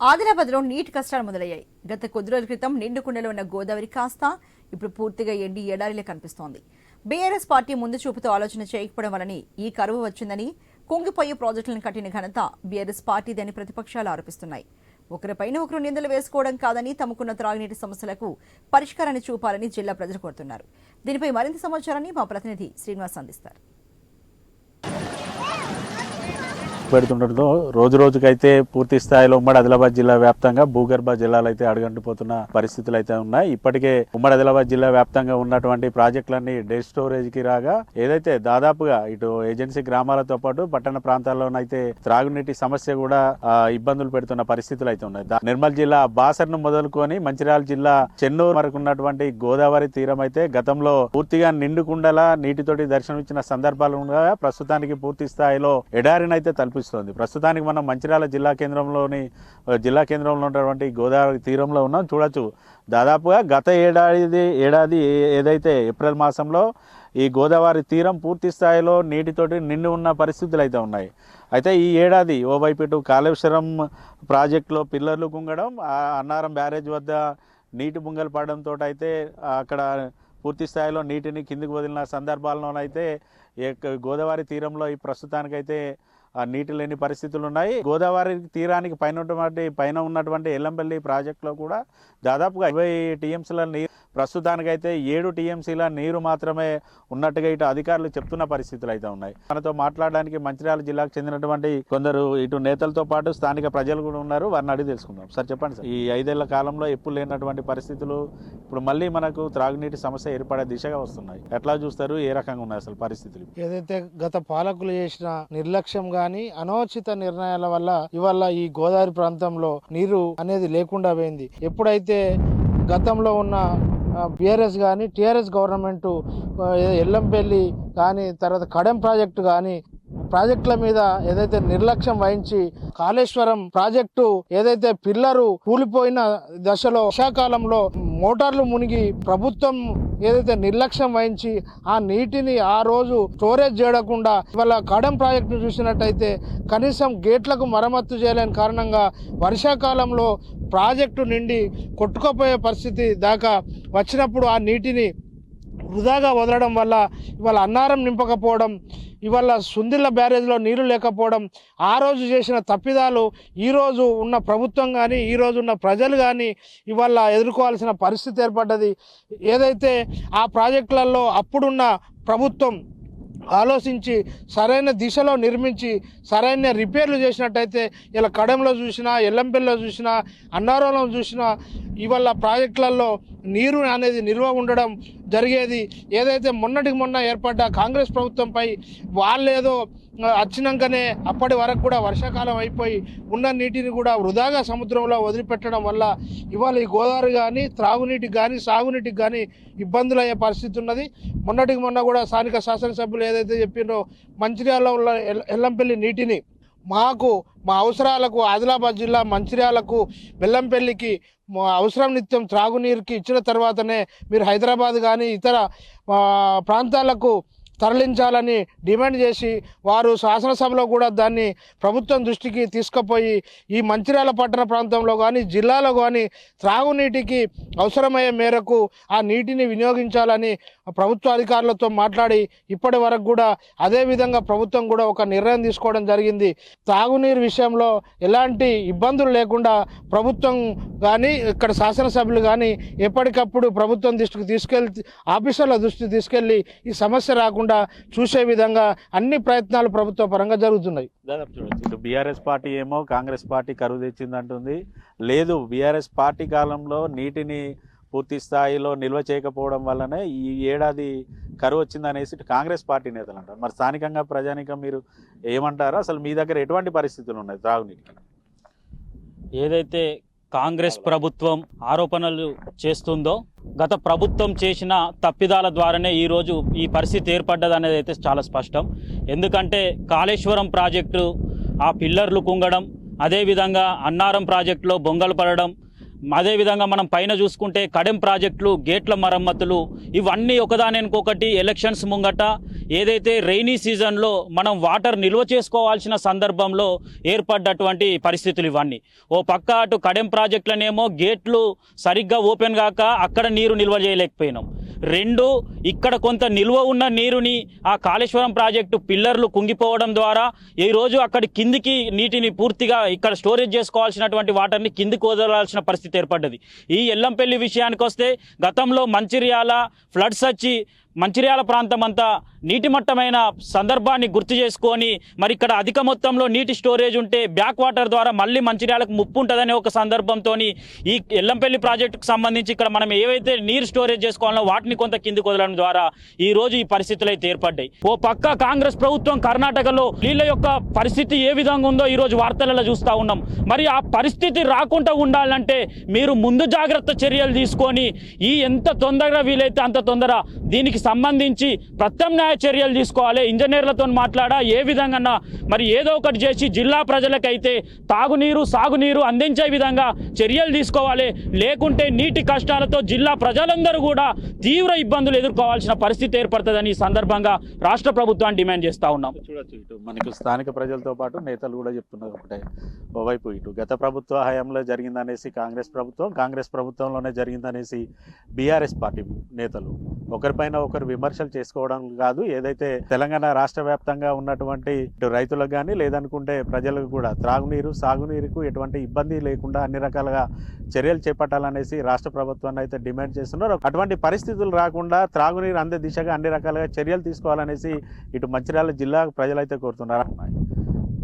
ఆదిలాబాద్లో నీటి కష్టాలు మొదలయ్యాయి. గత కొద్ది రోజుల క్రితం నిండుకుండలో ఉన్న గోదావరి కాస్త ఇప్పుడు పూర్తిగా ఎండి ఎడారిలే కనిపిస్తోంది. బీఆర్ఎస్ పార్టీ ముందు చూపుతో ఆలోచన చేయకపోవడం వలని ఈ కరువు వచ్చిందని, కుంగిపోయే ప్రాజెక్టులను కట్టిన ఘనత బీఆర్ఎస్ పార్టీదని ప్రతిపక్షాలు ఆరోపిస్తున్నాయి. ఒకరిపైన ఒకరు నిందలు వేసుకోవడం కాదని, తమకున్న త్రాగునీటి సమస్యలకు పరిష్కారాన్ని చూపాలని జిల్లా ప్రజలు కోరుతున్నారు. దీనిపై మరింత సమాచారాన్ని మా ప్రతినిధి శ్రీనివాస్ అందిస్తారు. పెడుతుండటంతో రోజు రోజుకైతే పూర్తి స్థాయిలో ఉమ్మడి ఆదిలాబాద్ జిల్లా వ్యాప్తంగా భూగర్భ జలాలు అయితే అడుగంటిపోతున్న పరిస్థితులు అయితే ఉన్నాయి. ఇప్పటికే ఉమ్మడి ఆదిలాబాద్ జిల్లా వ్యాప్తంగా ఉన్నటువంటి ప్రాజెక్టులన్నీ డెడ్ స్టోరేజ్ కి రాగా, ఏదైతే దాదాపుగా ఇటు ఏజెన్సీ గ్రామాలతో పాటు పట్టణ ప్రాంతాల్లోనైతే త్రాగునీటి సమస్య కూడా ఇబ్బందులు పెడుతున్న పరిస్థితులు అయితే ఉన్నాయి. నిర్మల్ జిల్లా బాసర్ను మొదలుకొని మంచిర్యాల జిల్లా చెన్నూరు వరకు ఉన్నటువంటి గోదావరి తీరం అయితే గతంలో పూర్తిగా నిండుకుండల నీటితోటి దర్శనమిచ్చిన సందర్భాలు ఉండగా ప్రస్తుతానికి పూర్తి స్థాయిలో ఎడారినైతే తలపిస్తుంది. ప్రస్తుతానికి మనం మంచిర్యాల జిల్లా కేంద్రంలో ఉన్నటువంటి గోదావరి తీరంలో ఉన్నాం. చూడొచ్చు, దాదాపుగా గత ఏడాది ఏదైతే ఏప్రిల్ మాసంలో ఈ గోదావరి తీరం పూర్తి స్థాయిలో నీటితోటి నిండి ఉన్న పరిస్థితులు అయితే ఉన్నాయి. అయితే ఈ ఏడాది ఓవైపు ఇటు కాళేశ్వరం ప్రాజెక్టులో పిల్లర్లు కుంగడం, అన్నారం బ్యారేజ్ వద్ద నీటి బుంగలు పడడంతో అయితే అక్కడ పూర్తి స్థాయిలో నీటిని కిందికి వదిలిన సందర్భాల్లోనైతే గోదావరి తీరంలో ఈ ప్రస్తుతానికైతే నీటి లేని పరిస్థితులు ఉన్నాయి. గోదావరి తీరానికి పైన ఉన్నటువంటి ఎల్లంపల్లి ప్రాజెక్టులో కూడా దాదాపుగా 20 టీఎంసీల నీరు, ప్రస్తుతానికైతే 7 టీఎంసీల నీరు మాత్రమే ఉన్నట్టుగా ఇటు అధికారులు చెప్తున్న పరిస్థితులు అయితే ఉన్నాయి. మనతో మాట్లాడడానికి మంచిర్యాల జిల్లాకు చెందినటువంటి కొందరు ఇటు నేతలతో పాటు స్థానిక ప్రజలు కూడా ఉన్నారు. వారిని అడిగి తెలుసుకుందాం. సార్ చెప్పండి సార్, ఈ 5 ఏళ్ల కాలంలో ఎప్పుడు లేనటువంటి పరిస్థితులు ఇప్పుడు మళ్ళీ మనకు త్రాగునీటి సమస్య ఏర్పడే దిశగా వస్తున్నాయి. ఎట్లా చూస్తారు, ఏ రకంగా ఉన్నాయి అసలు పరిస్థితులు? ఏదైతే గత పాలకులు చేసిన నిర్లక్ష్యం గాని అనవచిత నిర్ణయాల వల్ల ఇవాళ ఈ గోదావరి ప్రాంతంలో నీరు అనేది లేకుండా పోయింది. ఎప్పుడైతే గతంలో ఉన్న బీఆర్ఎస్ కానీ టీఆర్ఎస్ గవర్నమెంట్ ఎల్లంపల్లి కానీ తర్వాత కడెం ప్రాజెక్టు కానీ ప్రాజెక్టుల మీద ఏదైతే నిర్లక్ష్యం వహించి కాళేశ్వరం ప్రాజెక్టు ఏదైతే పిల్లరు కూలిపోయిన దశలో వర్షాకాలంలో మోటార్లు మునిగి ప్రభుత్వం ఏదైతే నిర్లక్ష్యం వహించి ఆ నీటిని ఆ రోజు స్టోరేజ్ చేయకుండా ఇవాళ కడెం ప్రాజెక్టును చూసినట్టయితే కనీసం గేట్లకు మరమ్మత్తు చేయలేని కారణంగా వర్షాకాలంలో ప్రాజెక్టు నిండి కొట్టుకుపోయే పరిస్థితి దాకా వచ్చినప్పుడు ఆ నీటిని వృధాగా వదలడం వల్ల ఇవాళ అన్నారం నింపకపోవడం, ఇవాళ సుందిళ్ళ బ్యారేజ్లో నీళ్లు లేకపోవడం, ఆ రోజు చేసిన తప్పిదాలు ఈరోజు ఉన్న ప్రభుత్వం కానీ ఈరోజు ఉన్న ప్రజలు కానీ ఇవాళ ఎదుర్కోవాల్సిన పరిస్థితి ఏర్పడ్డది. ఏదైతే ఆ ప్రాజెక్టులలో అప్పుడున్న ప్రభుత్వం ఆలోచించి సరైన దిశలో నిర్మించి సరైన రిపేర్లు చేసినట్టయితే ఇలా కడెంలో చూసినా, ఎల్లంపల్లిలో చూసినా, అన్నారంలో చూసినా ఇవాళ ప్రాజెక్టులలో నీరు అనేది నిల్వ ఉండడం జరిగేది. ఏదైతే మొన్నటికి మొన్న ఏర్పడ్డ కాంగ్రెస్ ప్రభుత్వంపై వాళ్ళేదో వచ్చినాకనే అప్పటి వరకు కూడా వర్షాకాలం అయిపోయి ఉన్న నీటిని కూడా వృధాగా సముద్రంలో వదిలిపెట్టడం వల్ల ఇవాళ ఈ గోదావరి కానీ త్రాగునీటికి కానీ సాగునీటికి కానీ ఇబ్బందులు అయ్యే పరిస్థితి ఉన్నది. మొన్నటికి మొన్న కూడా స్థానిక శాసనసభ్యులు ఏదైతే చెప్పినో మంచిర్యాలలో ఉన్న ఎల్లంపల్లి నీటిని మా అవసరాలకు ఆదిలాబాద్ జిల్లా మంచిర్యాలకు బెల్లంపల్లికి అవసరం నిత్యం త్రాగునీరుకి ఇచ్చిన తర్వాతనే మీరు హైదరాబాద్ కానీ ఇతర ప్రాంతాలకు తరలించాలని డిమాండ్ చేసి వారు శాసనసభలో కూడా దాన్ని ప్రభుత్వం దృష్టికి తీసుకుపోయి ఈ మంచిర్యాల పట్టణ ప్రాంతంలో కానీ జిల్లాలో కానీ త్రాగునీటికి అవసరమయ్యే మేరకు ఆ నీటిని వినియోగించాలని ప్రభుత్వ అధికారులతో మాట్లాడి ఇప్పటి వరకు కూడా అదేవిధంగా ప్రభుత్వం కూడా ఒక నిర్ణయం తీసుకోవడం జరిగింది. తాగునీరు విషయంలో ఎలాంటి ఇబ్బందులు లేకుండా ప్రభుత్వం కానీ ఇక్కడ శాసనసభ్యులు కానీ ఎప్పటికప్పుడు ప్రభుత్వం దృష్టికి ఆఫీసర్ల దృష్టికి తీసుకెళ్లి ఈ సమస్య రాకుండా చూసే విధంగా అన్ని ప్రయత్నాలు ప్రభుత్వ పరంగా జరుగుతున్నాయి. ఇటు బీఆర్ఎస్ పార్టీ ఏమో కాంగ్రెస్ పార్టీ కరువు తెచ్చిందంటుంది, లేదు బీఆర్ఎస్ పార్టీ కాలంలో నీటిని పూర్తి స్థాయిలో నిల్వ చేయకపోవడం వల్లనే ఈ ఏడాది కరువు వచ్చిందనేసి కాంగ్రెస్ పార్టీ నేతలు అంటారు. మరి స్థానికంగా ప్రజానికం మీరు ఏమంటారు? అసలు మీ దగ్గర ఎటువంటి పరిస్థితులు ఉన్నాయి త్రాగునీటికి? ఏదైతే కాంగ్రెస్ ప్రభుత్వం ఆరోపణలు చేస్తుందో, గత ప్రభుత్వం చేసిన తప్పిదాల ద్వారానే ఈరోజు ఈ పరిస్థితి ఏర్పడ్డది అనేది అయితే చాలా స్పష్టం. ఎందుకంటే కాళేశ్వరం ప్రాజెక్టు ఆ పిల్లర్లు కుంగడం, అదేవిధంగా అన్నారం ప్రాజెక్టులో బొంగలు పడడం, అదేవిధంగా మనం పైన చూసుకుంటే కడెం ప్రాజెక్టులు, గేట్ల మరమ్మతులు, ఇవన్నీ ఒకదానికొకటి ఎలక్షన్స్ ముంగట ఏదైతే రైనీ సీజన్లో మనం వాటర్ నిల్వ చేసుకోవాల్సిన సందర్భంలో ఏర్పడ్డటువంటి పరిస్థితులు ఇవన్నీ. ఓ పక్క అటు కడెం ప్రాజెక్టులనేమో గేట్లు సరిగ్గా ఓపెన్ కాక అక్కడ నీరు నిల్వ చేయలేకపోయినాం. రెండు, ఇక్కడ కొంత నిల్వ ఉన్న నీరుని ఆ కాళేశ్వరం ప్రాజెక్టు పిల్లర్లు కుంగిపోవడం ద్వారా ఈరోజు అక్కడి కిందికి నీటిని పూర్తిగా ఇక్కడ స్టోరేజ్ చేసుకోవాల్సినటువంటి వాటర్ని కిందికి వదలాల్సిన పరిస్థితి ఏర్పడ్డది. ఈ ఎల్లంపల్లి విషయానికి వస్తే గతంలో మంచిర్యాల ఫ్లడ్స్ వచ్చి మంచిర్యాల ప్రాంతం అంతా నీటి మట్టమైన సందర్భాన్ని గుర్తు చేసుకొని మరి ఇక్కడ అధిక మొత్తంలో నీటి స్టోరేజ్ ఉంటే బ్యాక్ వాటర్ ద్వారా మళ్ళీ మంచిర్యాలకు ముప్పు ఉంటుందనే ఒక సందర్భంతో ఈ ఎల్లంపల్లి ప్రాజెక్టుకు సంబంధించి ఇక్కడ మనం ఏవైతే నీరు స్టోరేజ్ చేసుకోవాలో వాటిని కొంత కిందికి వదలడం ద్వారా ఈ రోజు ఈ పరిస్థితులు అయితే ఏర్పడ్డాయి. ఓ పక్క కాంగ్రెస్ ప్రభుత్వం కర్ణాటకలో నీళ్ళ యొక్క పరిస్థితి ఏ విధంగా ఉందో ఈ రోజు వార్తలలో చూస్తూ ఉన్నాం. మరి ఆ పరిస్థితి రాకుండా ఉండాలంటే మీరు ముందు జాగ్రత్త చర్యలు తీసుకొని ఎంత తొందరగా వీలైతే అంత తొందర దీనికి సంబంధించి ప్రత్యామ్నాయ చర్యలు తీసుకోవాలి. ఇంజనీర్లతో మాట్లాడా ఏ విధంగా మరి ఏదో ఒకటి చేసి జిల్లా ప్రజలకైతే తాగునీరు సాగునీరు అందించే విధంగా చర్యలు తీసుకోవాలి. లేకుంటే నీటి కష్టాలతో జిల్లా ప్రజలందరూ కూడా తీవ్ర ఇబ్బందులు ఎదుర్కోవాల్సిన పరిస్థితి ఏర్పడుతుందని ఈ సందర్భంగా రాష్ట్ర ప్రభుత్వాన్ని డిమాండ్ చేస్తూ ఉన్నాం. చూడొచ్చు, ఇటు మనకు స్థానిక ప్రజలతో పాటు నేతలు కూడా చెప్తున్నారు ఒకటే. ఓవైపు ఇటు గత ప్రభుత్వ హయాంలో జరిగిందనేసి కాంగ్రెస్ ప్రభుత్వంలోనే జరిగిందనేసి బీఆర్ఎస్ పార్టీ నేతలు ఒకరిపైన ఒకరు విమర్శలు చేసుకోవడం కాదు, ఏదైతే తెలంగాణ రాష్ట్ర వ్యాప్తంగా ఉన్నటువంటి ఇటు రైతులకు కానీ లేదనుకుంటే ప్రజలకు కూడా త్రాగునీరు సాగునీరుకు ఎటువంటి ఇబ్బంది లేకుండా అన్ని రకాలుగా చర్యలు చేపట్టాలనేసి రాష్ట్ర ప్రభుత్వాన్ని అయితే డిమాండ్ చేస్తున్నారు. అటువంటి పరిస్థితులు రాకుండా త్రాగునీరు అందే దిశగా అన్ని రకాలుగా చర్యలు తీసుకోవాలనేసి ఇటు మంచిర్యాల జిల్లా ప్రజలైతే కోరుతున్నారు.